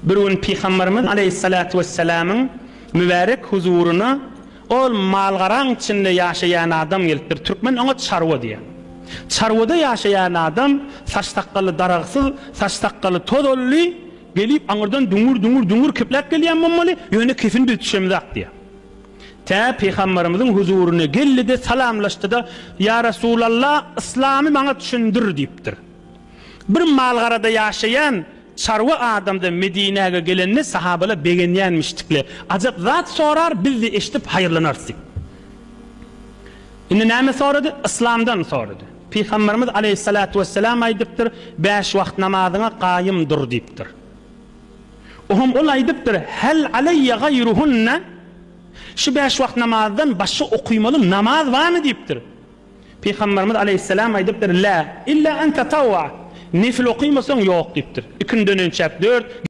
Bir gün Peygamberimiz Aleyhissalatu vesselam'ın mübarek huzuruna ol malgaran içinde yaşayan adam gelipdir. Türkmen ona çarva diye. Çarvada yaşayan adam saç takkalı daraqsız, saç takkalı todollu gelip anırdan dungur köplek geliyen mamali yöne kefin düşemizak diye. Peygamberimizin huzuruna geldi de salamlaştı da ya Resulallah İslam'ı bana düşündür deyiptir. Bir malgarada yaşayan çarva adamda Medine'ye gelenini sahabalar beğenyenmiştikle. Acaba zat sorar biz de eşitip hayırlanırsın. Şimdi ne soradı? İslam'dan soradı. Peygamberimiz Aleyhissalatu vesselam aydıptır 5 vakt namazına qayım dur deyiptir. Ol aydıptır hel aleyye gayruhunne şu 5 vakt namazdan başka okuymalı namaz var mı deyiptir. Peygamberimiz Aleyhisselam aydıptır la illa en tetavva nefil okuymasan yok deyiptir. 2 dönün çap 4